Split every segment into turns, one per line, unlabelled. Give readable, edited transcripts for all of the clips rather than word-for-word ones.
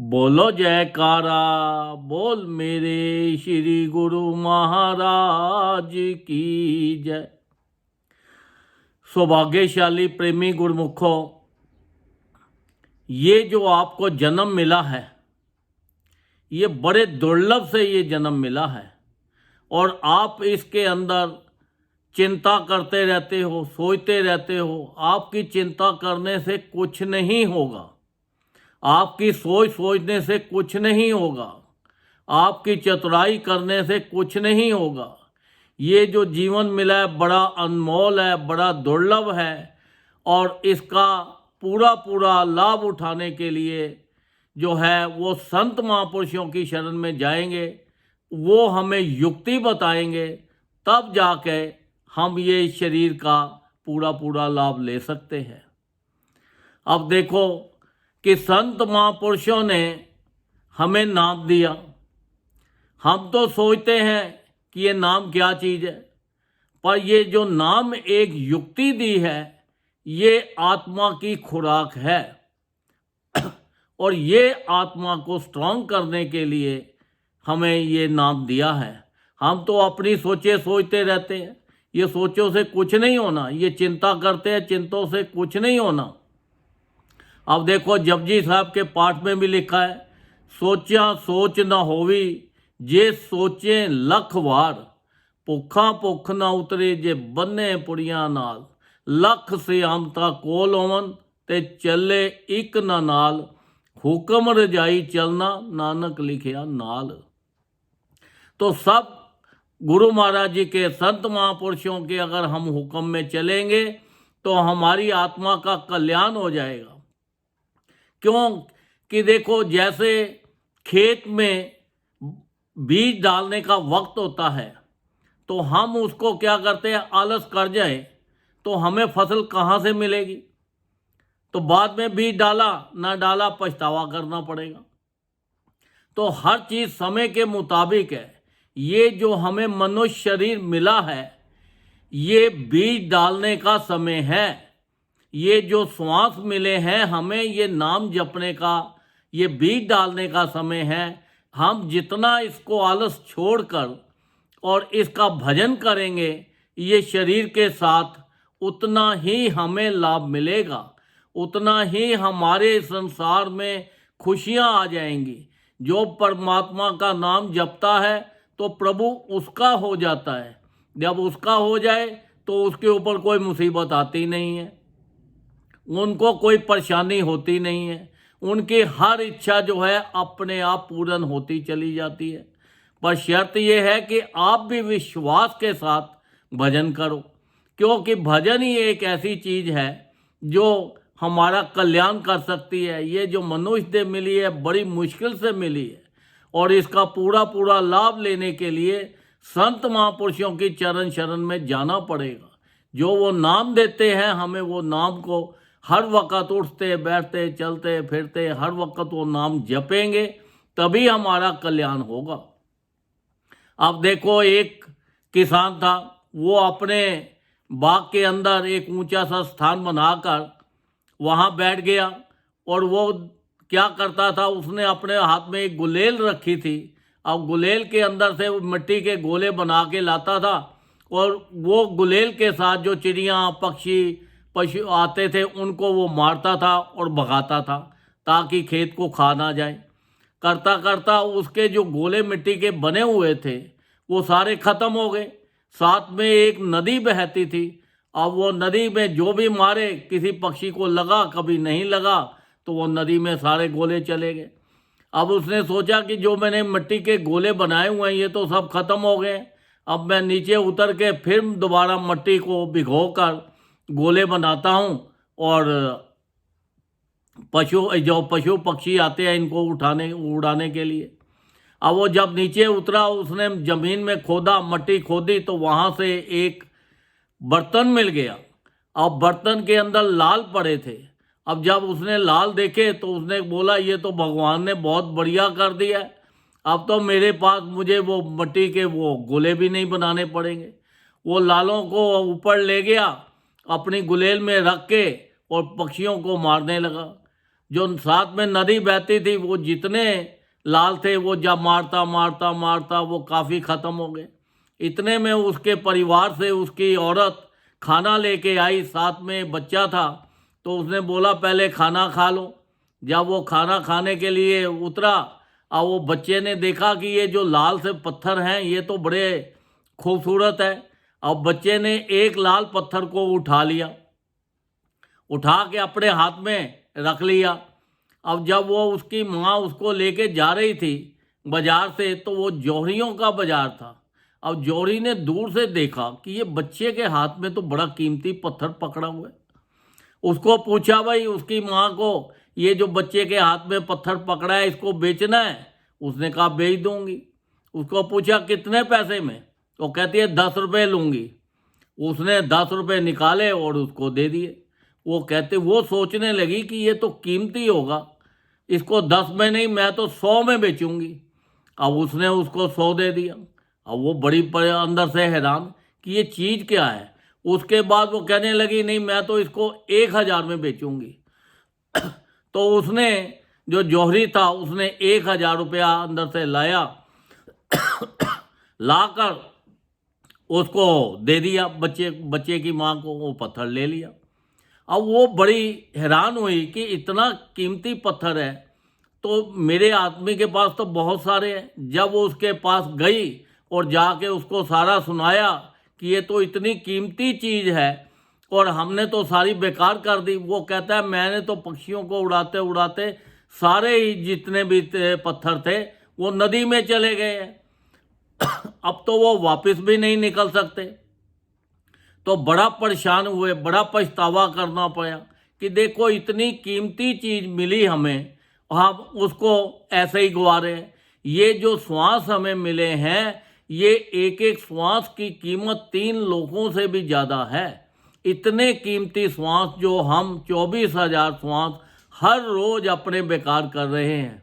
बोलो जयकारा, बोल मेरे श्री गुरु महाराज की जय। सौभाग्यशाली प्रेमी गुरुमुखों, ये जो आपको जन्म मिला है, ये बड़े दुर्लभ से ये जन्म मिला है और आप इसके अंदर चिंता करते रहते हो, सोचते रहते हो। आपकी चिंता करने से कुछ नहीं होगा, आपकी सोचने से कुछ नहीं होगा, आपकी चतुराई करने से कुछ नहीं होगा। ये जो जीवन मिला है बड़ा अनमोल है, बड़ा दुर्लभ है और इसका पूरा पूरा लाभ उठाने के लिए जो है वो संत महापुरुषों की शरण में जाएंगे, वो हमें युक्ति बताएंगे, तब जाके हम ये शरीर का पूरा पूरा लाभ ले सकते हैं। अब देखो कि संत महापुरुषों ने हमें नाम दिया। हम तो सोचते हैं कि ये नाम क्या चीज़ है, पर ये जो नाम एक युक्ति दी है, ये आत्मा की खुराक है और ये आत्मा को स्ट्रांग करने के लिए हमें ये नाम दिया है। हम तो अपनी सोचते रहते हैं, ये सोचों से कुछ नहीं होना, ये चिंता करते हैं, चिंतों से कुछ नहीं होना। अब देखो जपजी साहब के पाठ में भी लिखा है, सोचा सोच न होवी जे सोचे लख वार, भुखा भुख न उतरे जे बन्ने पुड़िया नाल, लख सियामता कोल होवन ते चले एक न नाल, हुक्म रजाई चलना नानक लिखिया नाल। तो सब गुरु महाराज जी के संत महापुरुषों के अगर हम हुक्म में चलेंगे तो हमारी आत्मा का कल्याण हो जाएगा। क्यों कि देखो जैसे खेत में बीज डालने का वक्त होता है तो हम उसको क्या करते हैं, आलस कर जाए तो हमें फसल कहाँ से मिलेगी, तो बाद में बीज डाला ना डाला पछतावा करना पड़ेगा। तो हर चीज़ समय के मुताबिक है। ये जो हमें मनुष्य शरीर मिला है, ये बीज डालने का समय है। ये जो श्वास मिले हैं हमें, ये नाम जपने का, ये बीज डालने का समय है। हम जितना इसको आलस छोड़कर और इसका भजन करेंगे ये शरीर के साथ, उतना ही हमें लाभ मिलेगा, उतना ही हमारे संसार में खुशियां आ जाएंगी। जो परमात्मा का नाम जपता है तो प्रभु उसका हो जाता है। जब उसका हो जाए तो उसके ऊपर कोई मुसीबत आती नहीं है, उनको कोई परेशानी होती नहीं है, उनकी हर इच्छा जो है अपने आप पूर्ण होती चली जाती है। पर शर्त यह है कि आप भी विश्वास के साथ भजन करो, क्योंकि भजन ही एक ऐसी चीज़ है जो हमारा कल्याण कर सकती है। ये जो मनुष्य देह मिली है बड़ी मुश्किल से मिली है और इसका पूरा पूरा लाभ लेने के लिए संत महापुरुषों की चरण शरण में जाना पड़ेगा। जो वो नाम देते हैं हमें, वो नाम को हर वक्त उठते बैठते चलते फिरते हर वक्त वो नाम जपेंगे, तभी हमारा कल्याण होगा। अब देखो एक किसान था, वो अपने बाग के अंदर एक ऊंचा सा स्थान बनाकर वहाँ बैठ गया और वो क्या करता था, उसने अपने हाथ में एक गुलेल रखी थी। अब गुलेल के अंदर से वो मिट्टी के गोले बना के लाता था और वो गुलेल के साथ जो चिड़ियाँ पक्षी पशु आते थे उनको वो मारता था और भगाता था ताकि खेत को खा ना जाए। करता करता उसके जो गोले मिट्टी के बने हुए थे वो सारे ख़त्म हो गए। साथ में एक नदी बहती थी। अब वो नदी में जो भी मारे, किसी पक्षी को लगा कभी नहीं लगा, तो वो नदी में सारे गोले चले गए। अब उसने सोचा कि जो मैंने मिट्टी के गोले बनाए हुए हैं ये तो सब खत्म हो गए, अब मैं नीचे उतर के फिर दोबारा मिट्टी को भिगोकर गोले बनाता हूँ और पशु पक्षी आते हैं इनको उड़ाने के लिए। अब वो जब नीचे उतरा, उसने ज़मीन में खोदा, मिट्टी खोदी तो वहाँ से एक बर्तन मिल गया। अब बर्तन के अंदर लाल पड़े थे। अब जब उसने लाल देखे तो उसने बोला ये तो भगवान ने बहुत बढ़िया कर दिया है, अब तो मेरे पास मुझे वो मिट्टी के वो गोले भी नहीं बनाने पड़ेंगे। वो लालों को ऊपर ले गया, अपनी गुलेल में रख के और पक्षियों को मारने लगा। जो साथ में नदी बहती थी वो जितने लाल थे वो जब मारता मारता मारता वो काफ़ी ख़त्म हो गए। इतने में उसके परिवार से उसकी औरत खाना लेके आई, साथ में बच्चा था, तो उसने बोला पहले खाना खा लो। जब वो खाना खाने के लिए उतरा और वो बच्चे ने देखा कि ये जो लाल से पत्थर हैं ये तो बड़े खूबसूरत है। अब बच्चे ने एक लाल पत्थर को उठा लिया, उठा के अपने हाथ में रख लिया। अब जब वो उसकी माँ उसको लेके जा रही थी बाजार से, तो वो जौहरियों का बाजार था। अब जौहरी ने दूर से देखा कि ये बच्चे के हाथ में तो बड़ा कीमती पत्थर पकड़ा हुआ है। उसको पूछा भाई उसकी माँ को, ये जो बच्चे के हाथ में पत्थर पकड़ा है इसको बेचना है? उसने कहा बेच दूंगी। उसको पूछा कितने पैसे में? वो कहती है 10 रुपये लूँगी। उसने 10 रुपये निकाले और उसको दे दिए। वो सोचने लगी कि ये तो कीमती होगा, इसको 10 में नहीं मैं तो 100 में बेचूंगी। अब उसने उसको 100 दे दिया। अब वो बड़ी अंदर से हैरान कि ये चीज़ क्या है। उसके बाद वो कहने लगी नहीं मैं तो इसको 1000 में बेचूंगी। तो उसने जो जौहरी था उसने 1000 रुपया अंदर से लाया, लाकर उसको दे दिया बच्चे की माँ को। वो पत्थर ले लिया। अब वो बड़ी हैरान हुई कि इतना कीमती पत्थर है तो मेरे आदमी के पास तो बहुत सारे हैं। जब वो उसके पास गई और जाके उसको सारा सुनाया कि ये तो इतनी कीमती चीज़ है और हमने तो सारी बेकार कर दी, वो कहता है मैंने तो पक्षियों को उड़ाते उड़ाते सारे ही जितने भी पत्थर थे वो नदी में चले गए हैं। अब तो वो वापस भी नहीं निकल सकते। तो बड़ा परेशान हुए, बड़ा पछतावा करना पड़ा कि देखो इतनी कीमती चीज़ मिली हमें, हम उसको ऐसे ही गवा रहे हैं। ये जो श्वास हमें मिले हैं ये एक एक श्वास की कीमत 3 लोगों से भी ज़्यादा है। इतने कीमती श्वास जो हम 24,000 श्वास हर रोज़ अपने बेकार कर रहे हैं।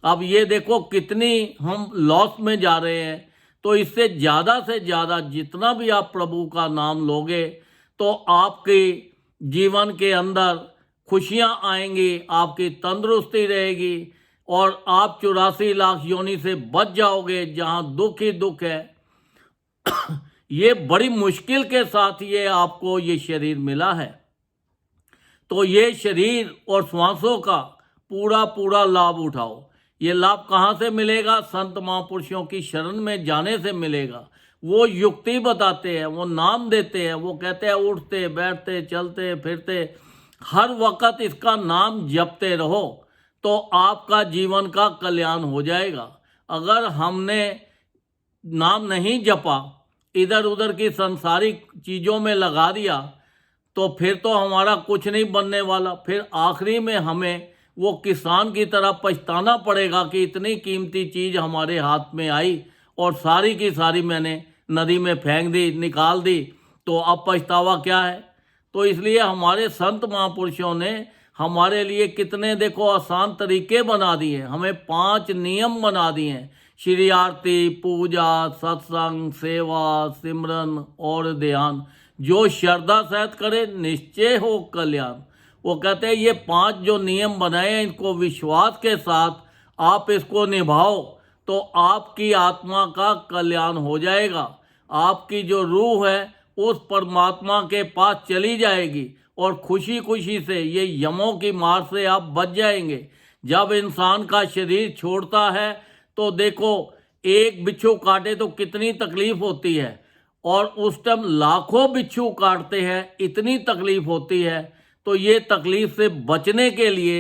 अब ये देखो कितनी हम लॉस में जा रहे हैं। तो इससे ज़्यादा से ज़्यादा जितना भी आप प्रभु का नाम लोगे तो आपके जीवन के अंदर खुशियाँ आएंगी, आपकी तंदुरुस्ती रहेगी और आप 84 लाख योनि से बच जाओगे जहाँ दुख ही दुख है। ये बड़ी मुश्किल के साथ ये आपको ये शरीर मिला है। तो ये शरीर और श्वासों का पूरा पूरा लाभ उठाओ। ये लाभ कहाँ से मिलेगा? संत महापुरुषों की शरण में जाने से मिलेगा। वो युक्ति बताते हैं, वो नाम देते हैं, वो कहते हैं उठते बैठते चलते फिरते हर वक्त इसका नाम जपते रहो तो आपका जीवन का कल्याण हो जाएगा। अगर हमने नाम नहीं जपा, इधर उधर की संसारिक चीज़ों में लगा दिया तो फिर तो हमारा कुछ नहीं बनने वाला। फिर आखिरी में हमें वो किसान की तरह पछताना पड़ेगा कि इतनी कीमती चीज़ हमारे हाथ में आई और सारी की सारी मैंने नदी में फेंक दी, निकाल दी, तो अब पछतावा क्या है। तो इसलिए हमारे संत महापुरुषों ने हमारे लिए कितने देखो आसान तरीके बना दिए हैं। हमें 5 नियम बना दिए हैं, श्री आरती, पूजा, सत्संग, सेवा, सिमरन और ध्यान। जो श्रद्धा सहित करे निश्चय हो कल्याण। वो कहते हैं ये 5 जो नियम बनाए हैं इनको विश्वास के साथ आप इसको निभाओ तो आपकी आत्मा का कल्याण हो जाएगा। आपकी जो रूह है उस परमात्मा के पास चली जाएगी और खुशी खुशी से ये यमों की मार से आप बच जाएंगे। जब इंसान का शरीर छोड़ता है तो देखो एक बिच्छू काटे तो कितनी तकलीफ होती है और उस टाइम लाखों बिच्छू काटते हैं, इतनी तकलीफ होती है। तो ये तकलीफ से बचने के लिए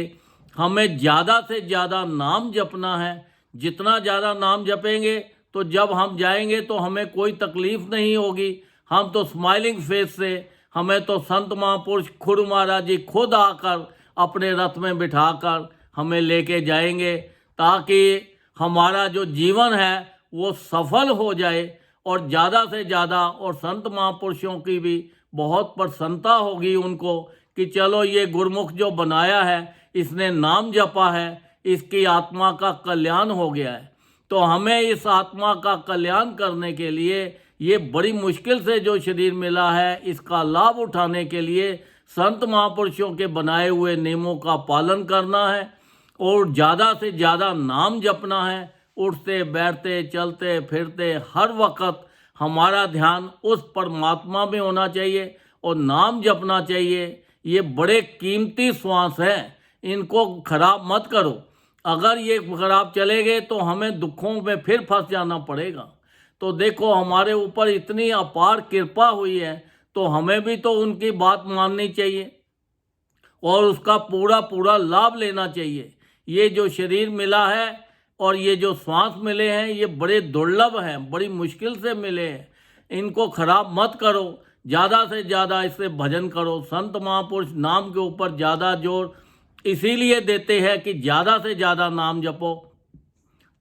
हमें ज़्यादा से ज़्यादा नाम जपना है। जितना ज़्यादा नाम जपेंगे तो जब हम जाएंगे तो हमें कोई तकलीफ नहीं होगी। हम तो स्माइलिंग फेस से, हमें तो संत महापुरुष खुद महाराज जी खुद आकर अपने रथ में बिठाकर हमें लेके जाएंगे ताकि हमारा जो जीवन है वो सफल हो जाए और ज़्यादा से ज़्यादा और संत महापुरुषों की भी बहुत प्रसन्नता होगी उनको कि चलो ये गुरमुख जो बनाया है इसने नाम जपा है, इसकी आत्मा का कल्याण हो गया है। तो हमें इस आत्मा का कल्याण करने के लिए ये बड़ी मुश्किल से जो शरीर मिला है इसका लाभ उठाने के लिए संत महापुरुषों के बनाए हुए नियमों का पालन करना है और ज़्यादा से ज़्यादा नाम जपना है। उठते बैठते चलते फिरते हर वक्त हमारा ध्यान उस परमात्मा में होना चाहिए और नाम जपना चाहिए। ये बड़े कीमती श्वास हैं, इनको खराब मत करो। अगर ये खराब चले गए तो हमें दुखों में फिर फंस जाना पड़ेगा। तो देखो हमारे ऊपर इतनी अपार कृपा हुई है, तो हमें भी तो उनकी बात माननी चाहिए और उसका पूरा पूरा लाभ लेना चाहिए। ये जो शरीर मिला है और ये जो श्वास मिले हैं, ये बड़े दुर्लभ हैं, बड़ी मुश्किल से मिले हैं। इनको खराब मत करो, ज़्यादा से ज़्यादा इससे भजन करो। संत महापुरुष नाम के ऊपर ज़्यादा जोर इसीलिए देते हैं कि ज़्यादा से ज़्यादा नाम जपो,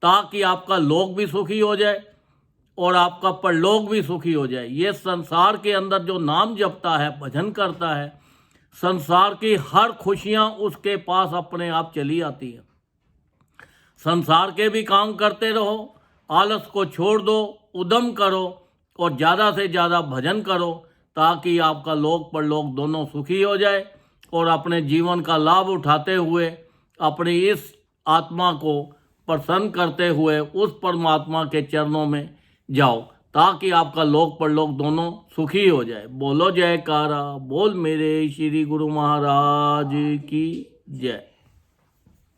ताकि आपका लोक भी सुखी हो जाए और आपका परलोक भी सुखी हो जाए। ये संसार के अंदर जो नाम जपता है, भजन करता है, संसार की हर खुशियाँ उसके पास अपने आप चली आती हैं। संसार के भी काम करते रहो, आलस को छोड़ दो, उद्यम करो और ज़्यादा से ज़्यादा भजन करो, ताकि आपका लोक परलोक दोनों सुखी हो जाए और अपने जीवन का लाभ उठाते हुए अपनी इस आत्मा को प्रसन्न करते हुए उस परमात्मा के चरणों में जाओ, ताकि आपका लोक परलोक दोनों सुखी हो जाए। बोलो जयकारा, बोल मेरे श्री गुरु महाराज की जय।